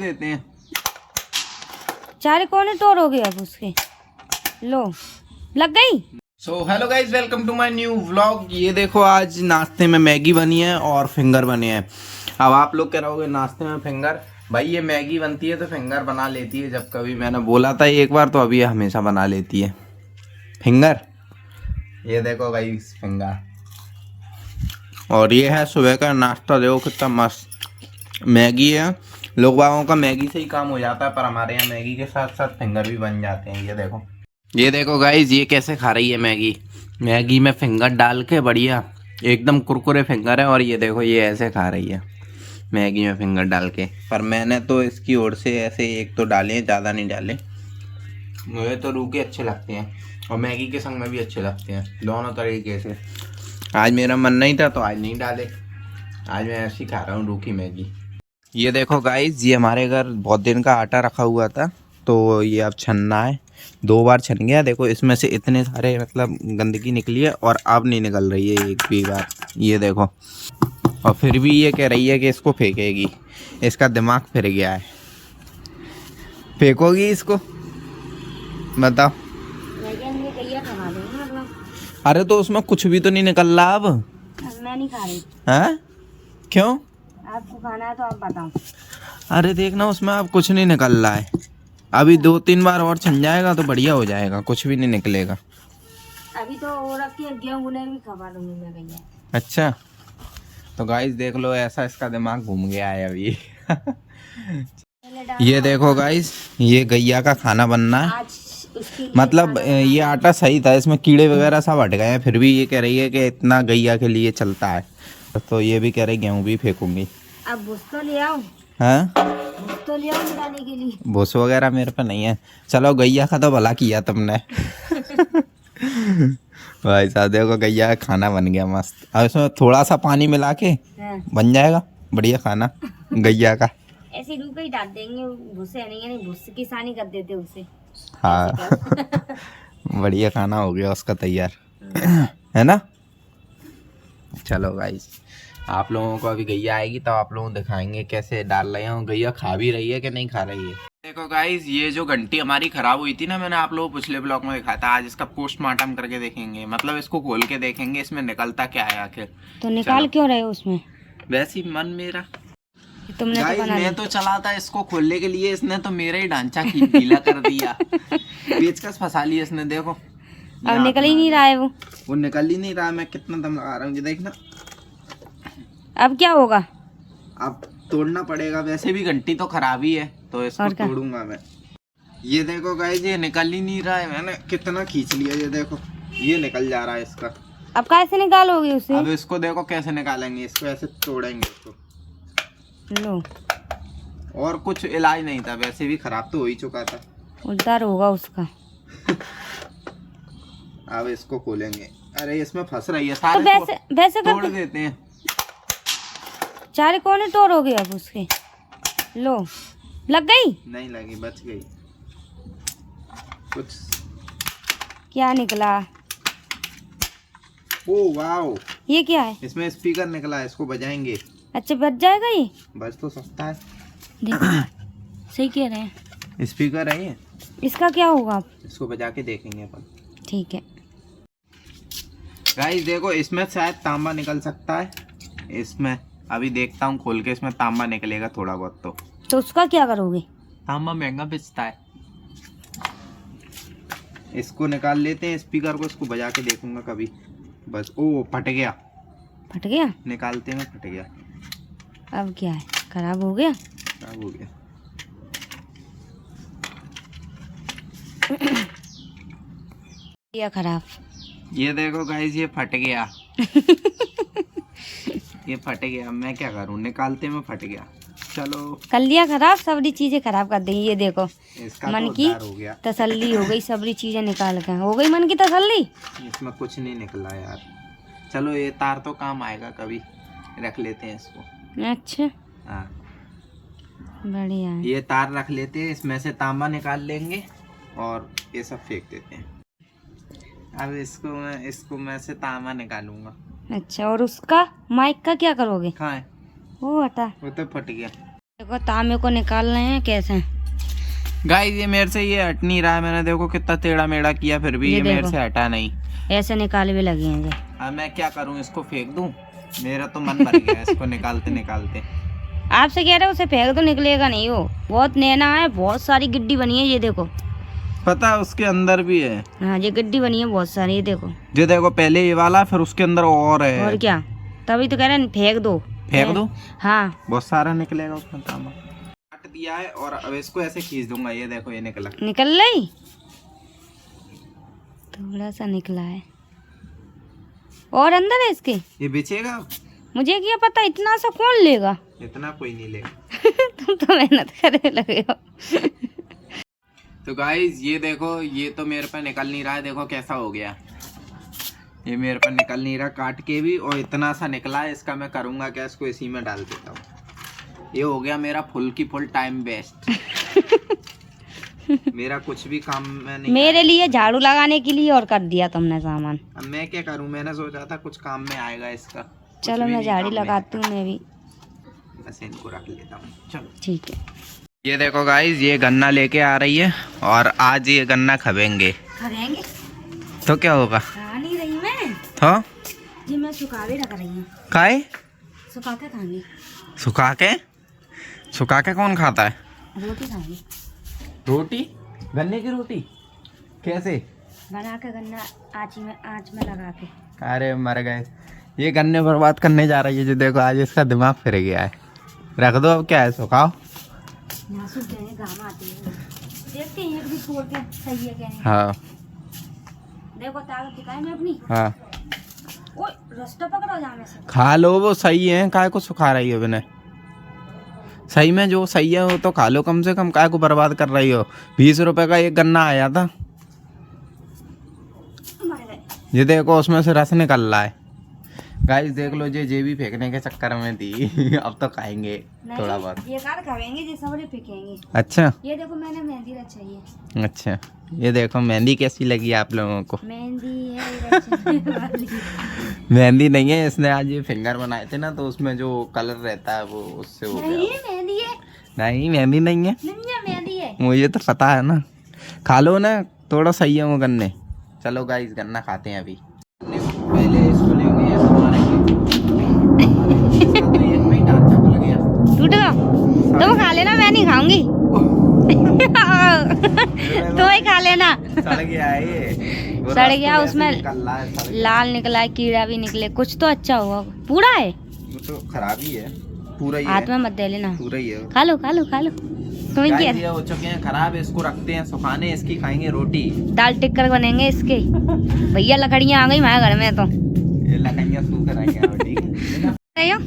देते हैं। चार कोने तोड़ोगे अब उसके। लो लग गई। So hello guys, welcome to my new vlog. ये देखो आज नाश्ते में मैगी बनी है और फिंगर बने हैं। अब आप लोग कह रहोगे नाश्ते में फिंगर, भाई ये मैगी बनती है तो फिंगर बना लेती है जब कभी। मैंने बोला था एक बार, तो अभी ये हमेशा बना लेती है फिंगर। ये देखो गाइस फिंगर, और ये है सुबह का नाश्ता। देखो कितना मस्त मैगी है। लोग बागों का मैगी से ही काम हो जाता है, पर हमारे यहाँ मैगी के साथ साथ फिंगर भी बन जाते हैं। ये देखो गाइज, ये कैसे खा रही है मैगी। मैगी में फिंगर डाल के बढ़िया एकदम कुरकुरे फिंगर है। और ये देखो ये ऐसे खा रही है मैगी में फिंगर डाल के। पर मैंने तो इसकी ओर से ऐसे एक तो डाले हैं, ज़्यादा नहीं डाले। मुझे तो रूखे अच्छे लगते हैं और मैगी के संग में भी अच्छे लगते हैं, दोनों तरीके से। आज मेरा मन नहीं था तो आज नहीं डाले, आज मैं ऐसे ही खा रहा हूँ रूखी मैगी। ये देखो गाइज, ये हमारे घर बहुत दिन का आटा रखा हुआ था, तो ये अब छनना है। 2 बार छन गया। देखो इसमें से इतने सारे मतलब गंदगी निकली है और अब नहीं निकल रही है एक भी बार। ये देखो, और फिर भी ये कह रही है कि इसको फेंकेगी। इसका दिमाग फिर गया है। फेंकोगी इसको, बताओ। अरे तो उसमें कुछ भी तो नहीं निकल रहा अब। मैं नहीं खा रही। हैं? क्यों? आपको खाना है तो आप बताओ। अरे देखना, उसमें अब कुछ नहीं निकल रहा है। अभी 2-3 बार और छन जाएगा तो बढ़िया हो जाएगा, कुछ भी नहीं निकलेगा। अभी तो और रखी है, गेहूं गुने भी खवा दूंगी मैं भैया। अच्छा, तो गाइस देख लो, ऐसा इसका दिमाग घूम गया है अभी। ये देखो गाइस, ये गैया का खाना बनना है। मतलब ये आटा सही था, इसमें कीड़े वगैरह सब हट गए हैं, फिर भी ये कह रही है कि इतना गैया के लिए चलता है। तो ये भी कह रही गेहूं भी फेंकूंगी। अब भूस तो ले आओ। हाँ, भूस तो ले आओ मिलाने के लिए। भूस वगैरह मेरे पे नहीं है। चलो गैया का तो भला किया तुमने। भाई साहब देखो, गैया का खाना बन गया मस्त। अब इसमें थोड़ा सा पानी मिला के बन जाएगा बढ़िया खाना गैया का। ऐसे रूख ही डाल देंगे, भूसे नहीं भूस किसानी कर देते उसे। हाँ। बढ़िया खाना हो गया उसका तैयार, है ना। चलो गाइस, आप लोगों को अभी गैया आएगी तब आप लोगों को दिखाएंगे कैसे डाल रहे हैं। गैया खा भी रही है कि नहीं खा रही है। देखो गाइस, ये जो घंटी हमारी खराब हुई थी ना, मैंने आप लोगों को पिछले ब्लॉग में दिखाया था। आज इसका पोस्टमार्टम करके देखेंगे, मतलब इसको खोल के देखेंगे इसमें निकलता क्या है आखिर। तो निकाल क्यों रहे हो उसमें? वैसे ही मन मेरा। तुमने गाइस, तो मैं तो चला था इसको खोलने के लिए, इसने तो मेरा ही ढांचा ढीला कर दिया। पेचकस फंसा लिया इसने। देखो अब निकल ही नहीं रहा है वो निकल ही नहीं रहा। मैं कितना दम लगा रहा हूँ, ये देखना। अब क्या होगा? अब तोड़ना पड़ेगा। वैसे भी घंटी तो खराब ही है, तो इसको तोड़ूंगा मैं। ये देखो गाइस, ये निकल ही नहीं रहा है। मैंने कितना खींच लिया, ये देखो ये निकल जा रहा है इसका। अब कैसे निकालोगे उसे? अब इसको देखो कैसे निकालेंगे, इसको ऐसे तोड़ेंगे इसको। लो, और कुछ इलाज नहीं था, वैसे भी खराब तो हो ही चुका था। उल्टा होगा उसका। अब इसको खोलेंगे। अरे इसमें फंस रही है तो सारे। वैसे तोड़ देते हैं। चार कोने तोड़ोगे अब उसके। लो लग गई। नहीं लगी, बच गई। कुछ क्या निकला? ओ वाओ, ये क्या है? इसमें स्पीकर निकला है, इसको बजाएंगे। अच्छा बच जाएगा ये? बच तो सकता है। देखो सही कह रहे हैं। स्पीकर है ये। इसका क्या होगा? आप इसको बजा के देखेंगे अपन। ठीक है गाइस देखो, इसमें शायद तांबा निकल सकता है। इसमें अभी देखता हूँ खोल के, इसमें तांबा निकलेगा थोड़ा बहुत। तो उसका क्या करोगे? तांबा महंगा बेचता है। इसको निकाल लेते हैं स्पीकर को, इसको बजा के देखूंगा कभी। बस, ओ फट गया। फट गया? निकालते में फट गया। अब क्या है? खराब हो गया? खराब हो गया। या खराब। ये देखो गाइस, ये फट गया। ये फट गया, मैं क्या करूं, निकालते में फट गया। चलो कर लिया खराब, सबरी चीजें खराब कर दी। ये देखो, इसका मन तो की हो गया। तसल्ली हो गई, सबरी चीजें निकाल के हो गई मन की तसल्ली। इसमें कुछ नहीं निकला यार। चलो ये तार तो काम आएगा कभी, रख लेते हैं इसको। अच्छा हाँ, बढ़िया है। ये तार रख लेते हैं, इसमें से तांबा निकाल लेंगे और ये सब फेंक देते हैं। अब इसको मैं से तांबा निकालूंगा। अच्छा, और उसका माइक का क्या करोगे? कहाँ है वो हटा, वो तो फट गया। देखो तामे को निकाल रहे हैं कैसे। गाइस ये मेरे से ये हट नहीं रहा है, मैंने देखो कितना टेढ़ा मेढ़ा किया फिर भी ये मेरे से हटा नहीं। ऐसे निकाल भी लगे हैं ये। अब मैं क्या करूं, इसको फेंक दूं? मेरा तो मन भर गया इसको निकालते निकालते। आपसे कह रहे हो उसे फेंक तो निकलेगा नहीं, वो बहुत नैना है, बहुत सारी गिड्डी बनी है ये देखो। पता है उसके अंदर भी है। हाँ ये गिड्डी बनी है बहुत सारी, ये देखो। जो देखो पहले ये वाला फिर उसके अंदर और है। और क्या, तभी तो कह रहे हैं फेंक दो। फेंक दो? हाँ बहुत सारा निकलेगा उसमें। काम काट दिया है और अब इसको ऐसे खींच दूंगा। ये देखो ये निकला। निकल रही, थोड़ा सा निकला है और अंदर है इसके। ये बेचेगा? मुझे क्या पता, इतना सा कौन लेगा। इतना कोई नहीं लेगा। तुम तो मेहनत करने लगे हो। तो गाइज ये देखो, ये तो मेरे पे निकल नहीं रहा है, देखो कैसा हो गया। ये मेरे पे निकल नहीं रहा काट के भी, और इतना सा निकला है। इसका मैं करूँगा क्या, इसको इसी में डाल देता हूँ। ये हो गया मेरा फुल की फुल टाइम वेस्ट। मेरा कुछ भी काम में नहीं। मेरे लिए झाड़ू लगाने के लिए और कर दिया तुमने सामान। अब मैं क्या करूँ, मैंने सोचा था कुछ काम में आएगा इसका। चलो मैं झाड़ी लगाती हूँ मैं भी। बस इनको रख लेता हूँ, चलो ठीक है। ये देखो गाइज ये गन्ना लेके आ रही है और आज ये गन्ना खबेंगे। खबेंगे तो क्या होगा? खा नहीं रही मैं तो जी, मैं सुखा भी रख रही हूँ। खाए? सुखा के खाऊंगी। सुखा के? सुखा के कौन खाता है? रोटी खाऊंगी। रोटी? गन्ने की रोटी कैसे बना के? गन्ना आँच में लगा के। अरे मर गए, ये गन्ने बर्बाद करने जा रही है। जो देखो आज इसका दिमाग फिर गया है। रख दो, अब क्या है, सुखाओ। यहाँ सूख जाएंगे, घाम आती है। देखते हैं एक भी छोड़ के सही है क्या है। हाँ देखो ताकत दिखाई मैं अपनी। हाँ ओए रास्ता पकड़ो जाने से। खा लो, वो सही है, काय को सुखा रही हो बिना? सही में जो सही है वो तो खा लो कम से कम, काय को बर्बाद कर रही हो? 20 रुपए का एक गन्ना आया था। ये देखो उसमें से रस निकल रहा है। गाइस देख लो, ये भी फेंकने के चक्कर में थी। अब तो खाएंगे थोड़ा बहुत। ये कार खाएंगे, ये सबरे फेंकेंगे। अच्छा ये देखो मैंने मेहंदी रचाई है। अच्छा, ये देखो मेहंदी कैसी लगी आप लोगों को? मेहंदी है मेहंदी नहीं है, इसने आज ये फिंगर बनाए थे ना, तो उसमें जो कलर रहता है वो उससे हो नहीं गया। मेहंदी है। नहीं मेहंदी नहीं है, नहीं मेहंदी है। मुझे तो पता है ना। खा लो ना, थोड़ा सही है वो गन्ने। चलो गाइस गन्ना खाते हैं अभी। पहले इसको लेंगे, ये टूट गया तुम खा लेना, मैं नहीं खाऊंगी। तो ही खा लेना। सड़ गया है ये, सड़ गया, उसमें लाल निकला है, कीड़ा भी निकले, कुछ तो अच्छा हुआ। पूरा है वो तो खराब ही है, पूरा ही हाथ है। में मत दे लेना। पूरा ही है। खा लो खा लो खा लो। तुम क्या ये हो चुके हैं खराब, इसको रखते हैं सुखाने, इसकी खाएंगे रोटी। दाल टिक्कर बनेंगे इसके। भैया लकड़ियाँ आ गई हमारे घर में तो। ये लकड़ियाँ सूख रही हैं रोटी। रही हो?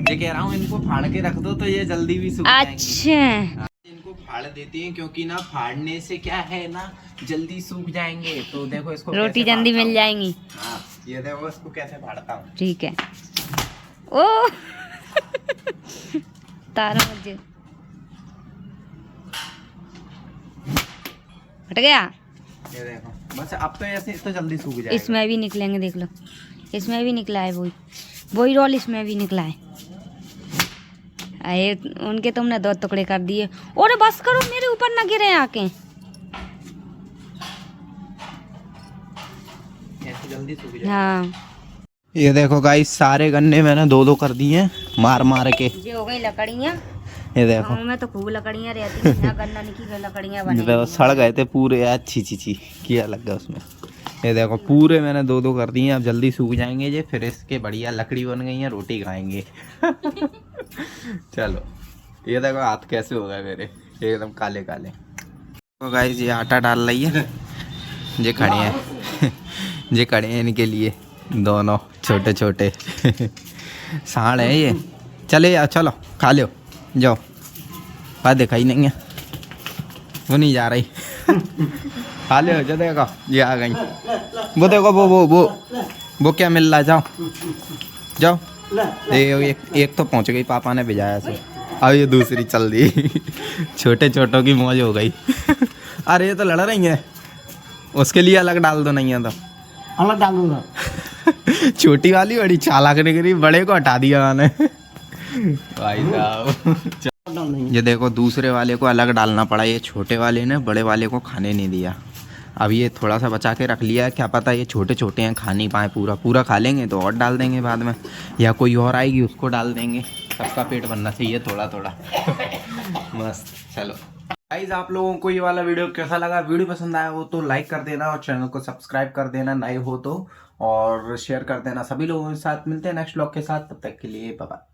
ये कह रहा हूँ इनको फाड़ के रख दो तो ये जल्दी भी सूख जाएंगे। अच्छा इनको फाड़ देते हैं क्योंकि ना फाड़ने से क्या है ना, जल्दी सूख जाएंगे। तो देखो इसको रोटी जल्दी मिल जाएंगी। हाँ ये देखो इसको कैसे फाड़ता हूँ। ठीक है। ओ तारा मुझे हट गया। ये देखो बस, अब तो ऐसे तो जल्दी सूख जाएगा। इसमें भी निकलेंगे, देख लो इसमें भी निकला है, वही रोल इसमें भी निकला है। अरे उनके तुमने 2 टुकड़े कर दिए। और बस करो, मेरे ऊपर ना गिरे आके। ऐसे जल्दी सूख जाएगा। हाँ ये देखो गाइस सारे गन्ने मैंने 2-2 कर दिए हैं मार मार के। ये हो गई लकड़ियाँ। ये देखो गाँव में तो खूब लकड़ियाँ रहती हैं, ना गन्ना निकली लकड़ियाँ बनी। देखो सड़ गए थे पूरे यार, छी किया लग गया उसमें। ये देखो पूरे मैंने 2-2 कर दिए हैं, अब जल्दी सूख जाएंगे ये, फिर इसके बढ़िया लकड़ी बन गई है, रोटी खाएंगे। चलो ये देखो हाथ कैसे हो गए मेरे, एकदम काले काले। तो गाइस ये आटा डाल रही है, ये खड़े हैं। ये खड़े हैं इनके लिए दोनों छोटे छोटे सांड है ये। चले यार चलो खा लो जाओ। बात देखा ही नहीं है, वो नहीं जा रही। खा लो जो देखो ये आ गई। वो देखो वो क्या मिल रहा है, जाओ जाओ। एक तो पहुंच गई, पापा ने भिजाया से। अब ये दूसरी चल दी। छोटे छोटों की मौज हो गई। अरे ये तो लड़ रही है, उसके लिए अलग डाल दो, नहीं है तो अलग डालूंगा। छोटी वाली बड़ी चालाक निकली, बड़े को हटा दिया मैंने। भाई साहब काम नहीं। ये देखो दूसरे वाले को अलग डालना पड़ा, ये छोटे वाले ने बड़े वाले को खाने नहीं दिया। अब ये थोड़ा सा बचा के रख लिया है, क्या पता ये छोटे छोटे हैं खा नहीं पाए, पूरा पूरा खा लेंगे तो और डाल देंगे बाद में, या कोई और आएगी उसको डाल देंगे। सबका पेट भरना चाहिए थोड़ा थोड़ा। मस्त। चलो गाइस, आप लोगों को ये वाला वीडियो कैसा लगा? वीडियो पसंद आया हो तो लाइक कर देना और चैनल को सब्सक्राइब कर देना नए हो तो, और शेयर कर देना सभी लोगों के साथ। मिलते हैं नेक्स्ट व्लॉग के साथ, तब तक के लिए बाय बाय।